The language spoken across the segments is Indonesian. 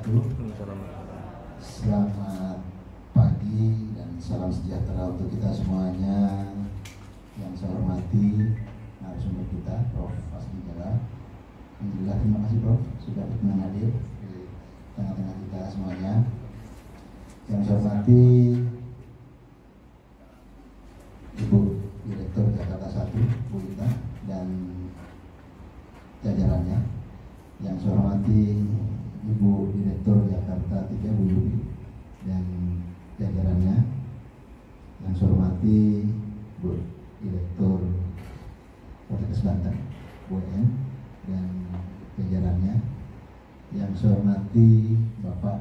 wabarakatuh. Selamat pagi dan salam sejahtera untuk kita semuanya. Yang saya hormati narasumber kita, Prof. Fasli Jalal. Alhamdulillah, terima kasih Prof. sudah berkenan hadir di tengah-tengah kita semuanya. Yang saya hormati Ibu Direktur Jakarta 1, Bu Ita, dan jajarannya. Yang saya hormati Ibu Direktur Jakarta 3, Bu Yudi, dan jajarannya. Yang saya hormati Bu Direktur Poltekkes Banten, Bu En, dan jajarannya. Yang saya hormati Bapak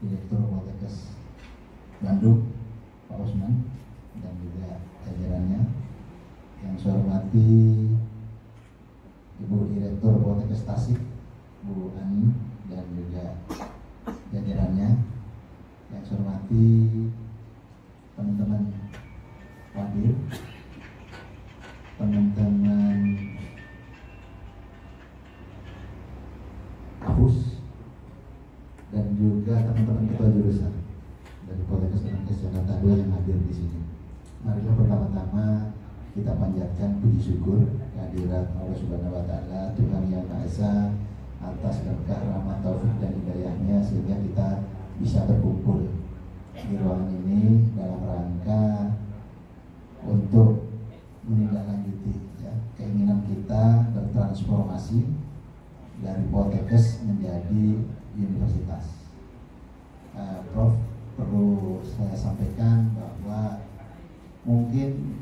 Direktur Poltekkes Bandung, Pak Usman, dan juga jajarannya. Yang saya hormati Ibu Direktur Poltekkes Tasik, Bu Ani, dan juga jajarannya. Yang saya hormati teman-teman wadir, teman-teman Afus, dan juga teman-teman ketua jurusan dari Poltekkes Jakarta 2 yang hadir di sini. Marilah pertama-tama kita panjatkan puji syukur kehadirat Allah Subhanahu wa Ta'ala, Tuhan Yang Maha Esa, atas berkah rahmat taufik dan hidayahnya sehingga kita bisa berkumpul di ruangan ini dalam rangka untuk menindaklanjuti keinginan kita bertransformasi dari Poltekkes menjadi universitas. Prof, perlu saya sampaikan bahwa mungkin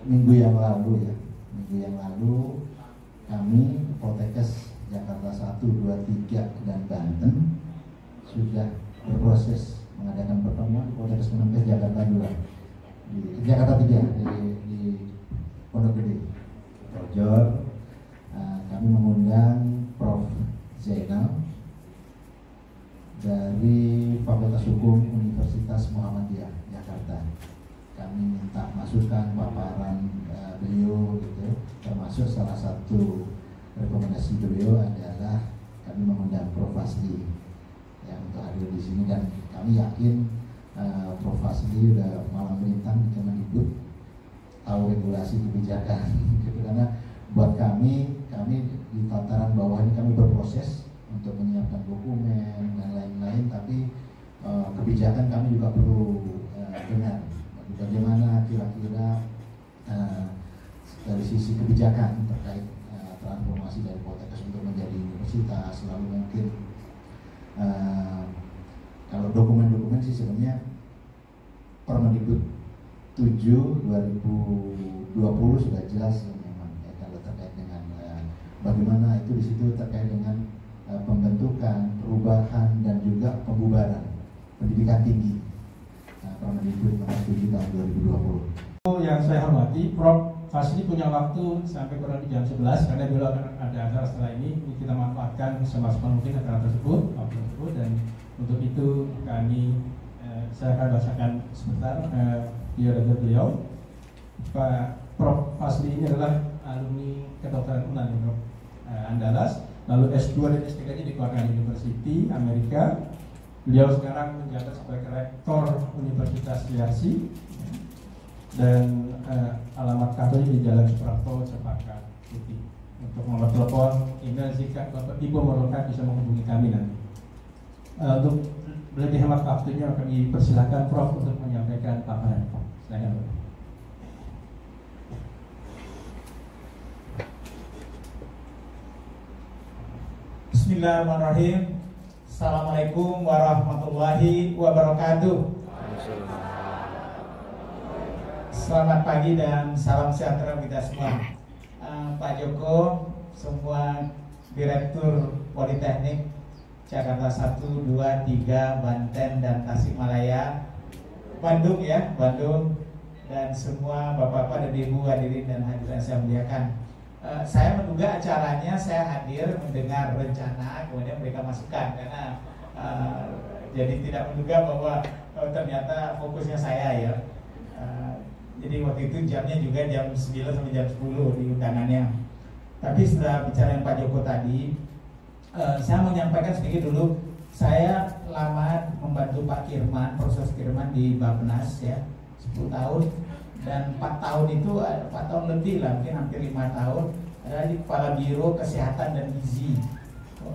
minggu yang lalu kami Poltekkes Jakarta 1, 2, 3 dan Banten sudah berproses mengadakan pertemuan Poltekkes Jakarta 2 di Jakarta 3 di Pondok Gede, Bogor. Kami mengundang Prof. Zainal dari Fakultas Hukum Universitas Muhammadiyah Jakarta. Kami minta masukan paparan beliau gitu, termasuk salah satu rekomendasi beliau adalah kami mengundang Prof. Fasli yang untuk hadir di sini, dan kami yakin Prof. Fasli udah malang melintang di Kemendikbud, tahu regulasi kebijakan gitu. Karena buat kami di tataran bawah ini kami berproses untuk menyiapkan dokumen dan lain-lain, tapi kebijakan kami juga perlu dengar bagaimana kira-kira dari sisi kebijakan terkait transformasi dari Poltekkes untuk menjadi universitas. Lalu mungkin kalau dokumen-dokumen sih sebenarnya Permendikbud 7 2020 sudah jelas memang ya, kalau terkait dengan bagaimana itu di situ terkait dengan pembentukan, perubahan dan juga pembubaran pendidikan tinggi. Permendikbud nomor 7 tahun 2020. Yang saya hormati, Prof. Fasli punya waktu sampai kurang lebih jam 11 karena dulu akan ada acara setelah ini kita manfaatkan semaksimal mungkin acara tersebut, dan untuk itu saya akan bacakan sebentar biografi beliau. Pak Prof. Fasli ini adalah alumni kedokteran UNAN Andalas, lalu S2 dan S3-nya di Cornell University Amerika. Beliau sekarang menjabat sebagai rektor Universitas Trisakti, dan alamat kantornya di Jalan Suprapto, Cempaka Putih. Untuk nomor telepon, email jika Bapak Ibu memerlukan bisa menghubungi kami nanti. Untuk lebih hemat waktunya kami persilakan Prof untuk menyampaikan paparan. Silakan Prof. Bismillahirrahmanirrahim. Assalamualaikum warahmatullahi wabarakatuh. Selamat pagi dan salam sejahtera kita semua. Pak Joko, semua Direktur Politeknik Jakarta 1, 2, 3, Banten dan Tasikmalaya, Bandung ya, Bandung, dan semua bapak-bapak dan ibu hadirin dan hadirin saya muliakan. Saya menduga acaranya saya hadir mendengar rencana, kemudian mereka masukkan karena jadi tidak menduga bahwa ternyata fokusnya saya ya. Jadi waktu itu jamnya juga jam 9 sampai jam 10 di undangannya. Tapi setelah bicara dengan Pak Joko tadi, saya menyampaikan sedikit dulu Saya lama membantu Pak Kirman, Profesor Kirman di Bappenas ya, 10 tahun. Dan 4 tahun itu, 4 tahun lebih lah, mungkin hampir 5 tahun adalah di Kepala Biro Kesehatan dan Gizi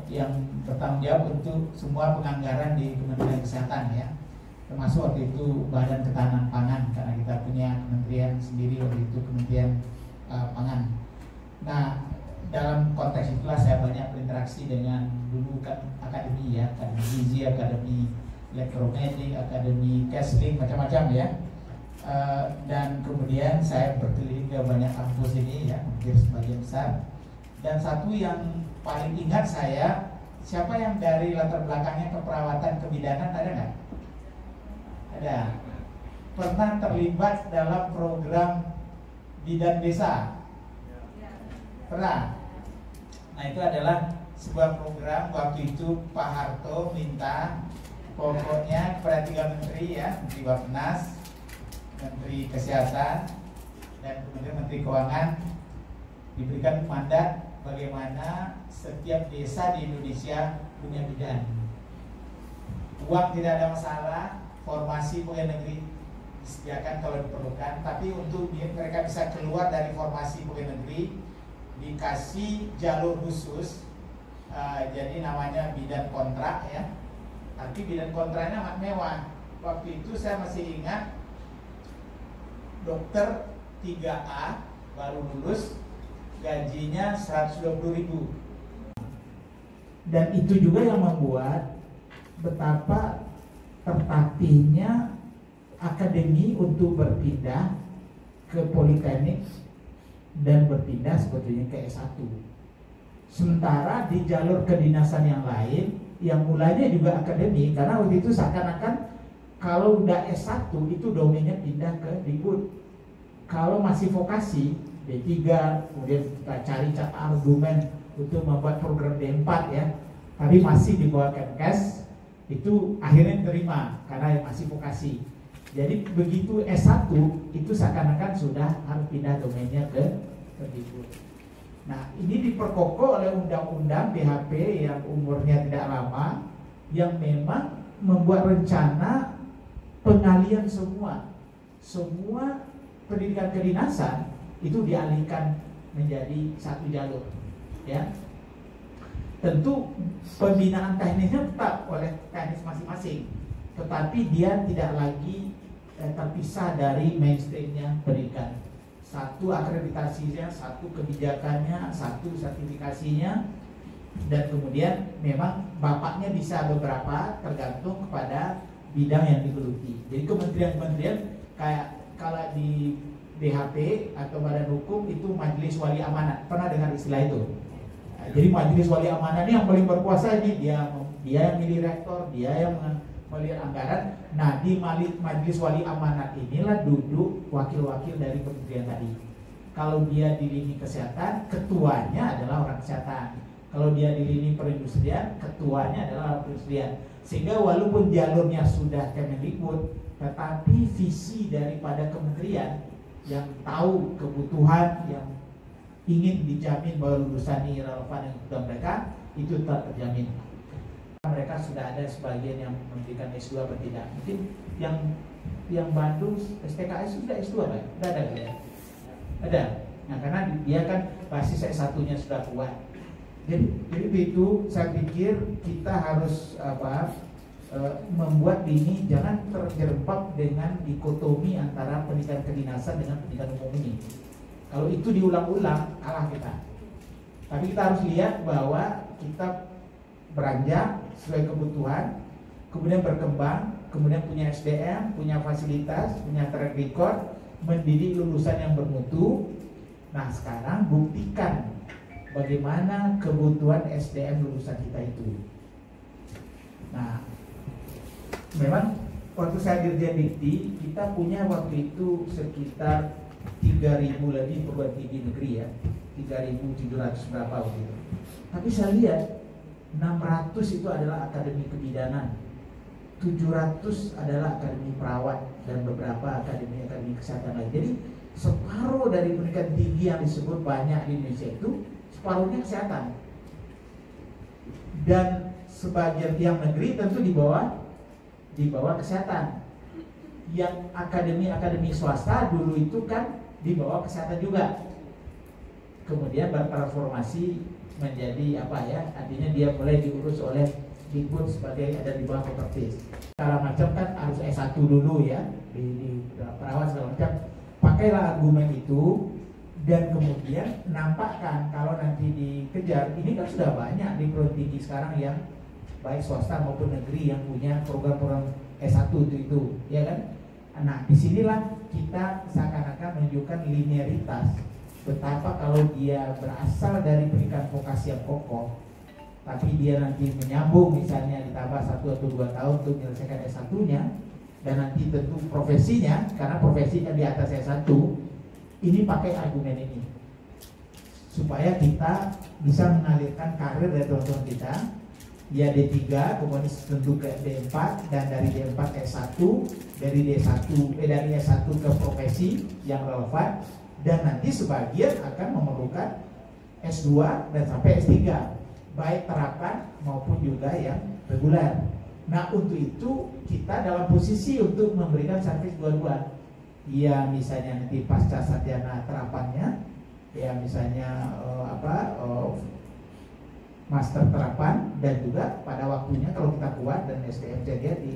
yang bertanggung jawab untuk semua penganggaran di Kementerian Kesehatan ya, termasuk waktu itu Badan Ketahanan Pangan, karena kita punya kementerian sendiri waktu itu, Kementerian Pangan. Nah, dalam konteks itulah saya banyak berinteraksi dengan dulu kan akademi ya, akademi gizi, akademi elektronik, akademi Kesling, macam-macam ya. Dan kemudian saya berkeliling ke banyak kampus ini ya, hampir sebagian besar. Dan satu yang paling ingat saya, siapa yang dari latar belakangnya keperawatan kebidanan, ada nggak? Ada. Pernah terlibat dalam program bidan desa? Pernah. Nah, itu adalah sebuah program waktu itu Pak Harto minta pokoknya kepada 3 menteri ya, Menteri Bappenas, Menteri Kesehatan, dan kemudian Menteri Keuangan, diberikan mandat bagaimana setiap desa di Indonesia punya bidan. Uang tidak ada masalah, formasi pegawai negeri disediakan kalau diperlukan, tapi untuk mereka bisa keluar dari formasi pegawai negeri dikasih jalur khusus, jadi namanya bidan kontrak ya. Tapi bidan kontraknya amat mewah. Waktu itu saya masih ingat, dokter 3A baru lulus, gajinya 120.000. Dan itu juga yang membuat betapa tertatihnya akademi untuk berpindah ke politeknik dan berpindah sebetulnya ke S1. Sementara di jalur kedinasan yang lain, yang mulanya juga akademi, karena waktu itu seakan-akan kalau udah S1 itu domainnya pindah ke Dikbud. Kalau masih vokasi D3, kemudian kita cari argumen untuk membuat program D4 ya, tapi masih di bawah Kemkes, itu akhirnya diterima karena masih vokasi. Jadi begitu S1 itu seakan-akan sudah harus pindah domainnya ke Dikbud. Nah, ini diperkokoh oleh undang-undang BHP yang umurnya tidak lama, yang memang membuat rencana pengalian semua pendidikan kedinasan itu dialihkan menjadi satu jalur ya. Tentu pembinaan teknisnya tetap oleh teknis masing-masing, tetapi dia tidak lagi terpisah dari mainstreamnya pendidikan. Satu akreditasinya, satu kebijakannya, satu sertifikasinya, dan kemudian memang bapaknya bisa beberapa tergantung kepada bidang yang digeluti. Jadi kementerian-kementerian kayak kalau di BHP atau Badan Hukum itu Majelis Wali Amanat, pernah dengar istilah itu? Jadi Majelis Wali Amanat ini yang paling berkuasa, ini dia yang milih rektor, dia yang melihat anggaran. Nah, di Majelis Wali Amanat inilah duduk wakil-wakil dari kementerian tadi. Kalau dia di lini kesehatan, ketuanya adalah orang kesehatan. Kalau dia di lini perindustrian, ketuanya adalah orang perindustrian. Sehingga walaupun jalurnya sudah Kemendikbud, tetapi visi daripada kementerian yang tahu kebutuhan, yang ingin dijamin bahwa lulusan ini relevan dengan kebutuhan mereka, itu tetap terjamin. Mereka sudah ada sebagian yang memberikan S2 atau tidak. Mungkin yang Bandung STKS sudah S2 kan? Sudah ada ya? Ada. Nah, karena dia kan basis S1-nya sudah kuat. Jadi itu saya pikir kita harus membuat ini jangan terjerembab dengan dikotomi antara pendidikan kedinasan dengan pendidikan umum ini. Kalau itu diulang-ulang, kalah kita. Tapi kita harus lihat bahwa kita beranjak sesuai kebutuhan, kemudian berkembang, kemudian punya SDM, punya fasilitas, punya track record, mendidik lulusan yang bermutu. Nah, sekarang buktikan bagaimana kebutuhan SDM lulusan kita itu. Nah, memang waktu saya dirjen Dikti, kita punya waktu itu sekitar 3.000 lebih perguruan tinggi negeri ya, 3.700 berapa waktu itu. Tapi saya lihat 600 itu adalah akademi kebidanan, 700 adalah akademi perawat, dan beberapa akademi kesehatan lain. Jadi separuh dari pendidikan tinggi yang disebut banyak di Indonesia itu separuhnya kesehatan. Dan sebagian yang negeri tentu di bawah kesehatan. Yang akademi swasta dulu itu kan di bawah kesehatan juga. Kemudian bertransformasi menjadi apa ya? Artinya dia mulai diurus oleh Dikbud sebagai ada di bawah Kopertis. Segala macam kan harus S1 dulu ya di perawat segala macam. Pakailah argumen itu dan kemudian nampakkan kalau nanti dikejar, ini kan sudah banyak di perguruan tinggi sekarang yang baik swasta maupun negeri yang punya program-program S1 itu ya kan. Nah disinilah kita seakan-akan menunjukkan linearitas betapa kalau dia berasal dari pendidikan vokasi yang kokoh tapi dia nanti menyambung misalnya ditambah 1 atau 2 tahun untuk menyelesaikan S1-nya dan nanti tentu profesinya karena profesinya di atas S1 ini pakai argumen ini supaya kita bisa mengalirkan karir dari teman-teman kita ya D3 kemudian tentu ke D4 dan dari D4 ke S1 dari dari S1 ke profesi yang relevan dan nanti sebagian akan memerlukan S2 dan sampai S3 baik terapan maupun juga yang reguler. Nah untuk itu kita dalam posisi untuk memberikan servis dua-dua ya misalnya nanti pasca sarjana terapannya ya misalnya master terapan dan juga pada waktunya kalau kita kuat dan SDM jadi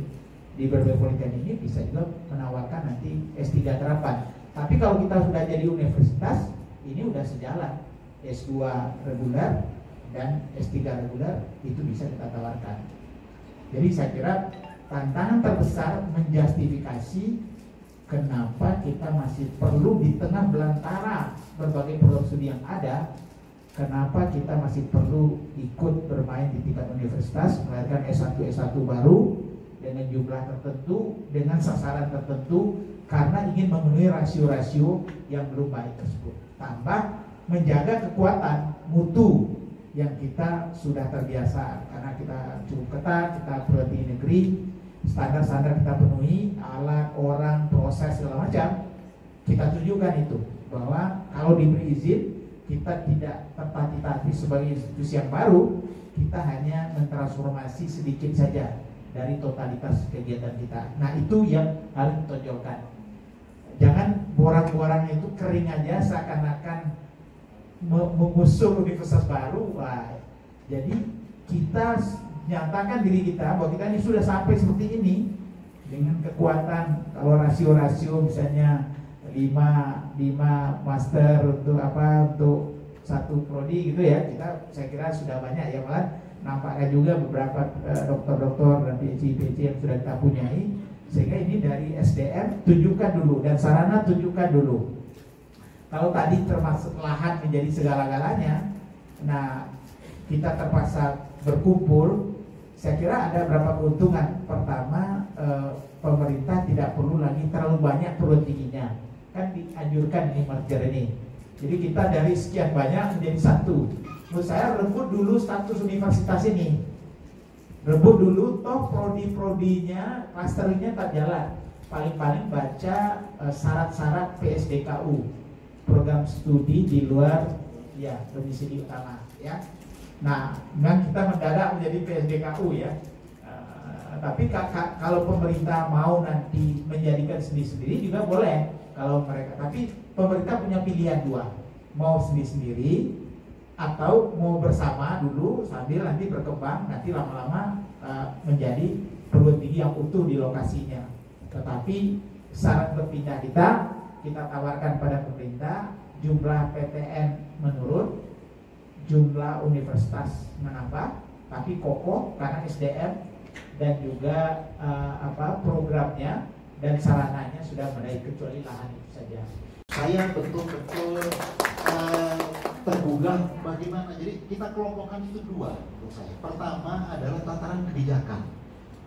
di berbagai politeknik ini bisa juga menawarkan nanti S3 terapan. Tapi kalau kita sudah jadi universitas ini udah sejalan S2 reguler dan S3 reguler itu bisa kita tawarkan. Jadi saya kira tantangan terbesar menjustifikasi kenapa kita masih perlu di tengah belantara berbagai program studi yang ada. Kenapa kita masih perlu ikut bermain di tingkat universitas, melahirkan S1 baru dengan jumlah tertentu, dengan sasaran tertentu, karena ingin memenuhi rasio-rasio yang belum baik tersebut. Tambah menjaga kekuatan mutu yang kita sudah terbiasa, karena kita cukup ketat, kita perguruan tinggi negeri, standar-standar kita penuhi, alat, orang, proses, segala macam, kita tunjukkan itu, bahwa kalau diberi izin, kita tidak tertatih-tatih sebagai institusi yang baru, kita hanya mentransformasi sedikit saja dari totalitas kegiatan kita. Nah itu yang harus ditonjolkan. Jangan borang-borangnya itu kering aja seakan-akan mengusung universitas baru. Wah, jadi kita nyatakan diri kita bahwa kita ini sudah sampai seperti ini dengan kekuatan kalau rasio-rasio misalnya 5 master untuk untuk 1 prodi gitu ya, saya kira sudah banyak ya, malah nampaknya juga beberapa dokter-dokter dan PhD yang sudah kita punyai, sehingga ini dari SDM tunjukkan dulu dan sarana tunjukkan dulu. Kalau tadi termasuk lahan menjadi segala-galanya, nah kita terpaksa berkumpul, saya kira ada beberapa keuntungan. Pertama, pemerintah tidak perlu lagi terlalu banyak perguruan tingginya, kan dianjurkan ini merger ini. Jadi kita dari sekian banyak menjadi 1. Menurut saya rebut dulu status universitas ini, rebut dulu toh prodi-prodinya, klasternya tak jalan. Paling-paling baca syarat-syarat PSDKU, program studi di luar ya domisili utama ya. Nah, memang kita mendadak menjadi PSDKU ya. Tapi kalau pemerintah mau nanti menjadikan sendiri-sendiri juga boleh kalau mereka. Tapi pemerintah punya pilihan 2, mau sendiri-sendiri atau mau bersama dulu sambil nanti berkembang, nanti lama-lama menjadi perguruan tinggi yang utuh di lokasinya. Tetapi syarat berpindah kita tawarkan pada pemerintah, jumlah PTN menurun, jumlah universitas menambah, tapi kokoh karena SDM dan juga programnya dan sarananya sudah memadai kecuali lahan itu saja. Saya betul-betul tergugah bagaimana. Jadi kita kelompokkan itu 2 untuk saya. Pertama adalah tataran kebijakan.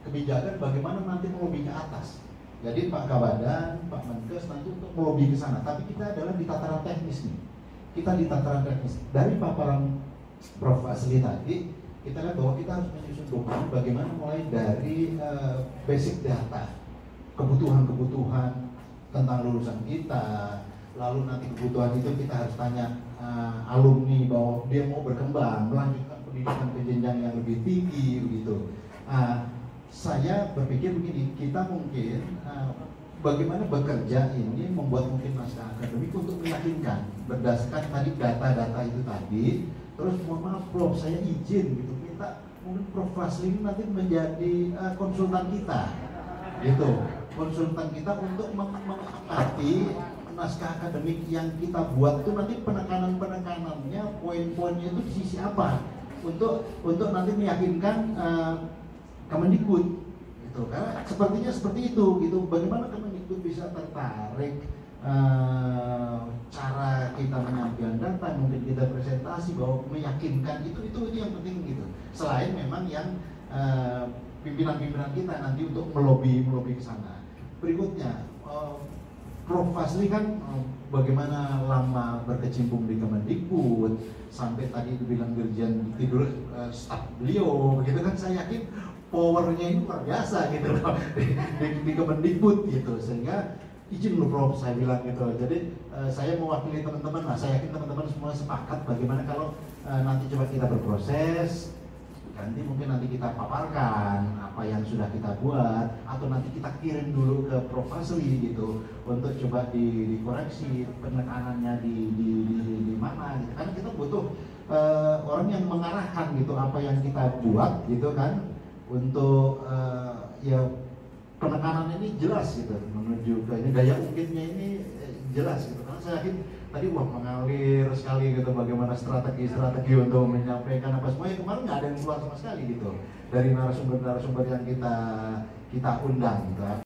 Kebijakan bagaimana nanti melobi ke atas. Jadi Pak Kabadan, Pak Menkes nanti untuk melobi ke sana. Tapi kita adalah di tataran teknis nih. Kita di tataran teknis. Dari paparan Prof. Asli tadi, kita lihat bahwa kita harus menyusun dokumen bagaimana mulai dari basic data, kebutuhan-kebutuhan tentang lulusan kita, lalu nanti kebutuhan itu kita harus tanya alumni bahwa dia mau berkembang, melanjutkan pendidikan ke jenjang yang lebih tinggi begitu. Saya berpikir begini, kita mungkin bagaimana bekerja ini membuat mungkin naskah akademik untuk meyakinkan berdasarkan tadi data-data itu tadi. Terus mohon maaf Prof, saya izin gitu minta mungkin Prof Fazli nanti menjadi konsultan kita, gitu, konsultan kita untuk mengamati naskah akademik yang kita buat itu nanti penekanan-penekanannya, poin-poinnya itu di sisi apa untuk nanti meyakinkan Kemendikbud, gitu. Karena sepertinya seperti itu, gitu. Bagaimana Kemendikbud bisa tertarik cara kita menyampaikan data, mungkin kita presentasi bahwa meyakinkan itu yang penting gitu. Selain memang yang pimpinan-pimpinan kita nanti untuk melobi ke sana. Berikutnya, Prof Fazli kan bagaimana lama berkecimpung di Kemendikbud, sampai tadi dibilang dirjen tidur staf beliau, begitu kan, saya yakin powernya ini luar biasa gitu loh di Kemendikbud gitu, sehingga izin loh Prof, saya bilang gitu. Jadi saya mewakili teman-teman, saya yakin teman-teman semua sepakat bagaimana kalau nanti coba kita berproses, nanti mungkin nanti kita paparkan apa yang sudah kita buat, atau nanti kita kirim dulu ke Prof Fazli gitu untuk coba dikoreksi penekanannya di mana gitu. Karena kita butuh orang yang mengarahkan gitu apa yang kita buat gitu kan, untuk ya penekanan ini jelas gitu, menuju ke ini daya ungkitnya ini jelas gitu. Karena saya yakin tadi mengalir sekali gitu bagaimana strategi untuk menyampaikan apa semuanya. Kemarin nggak ada yang keluar sama sekali gitu dari narasumber yang kita undang gitu.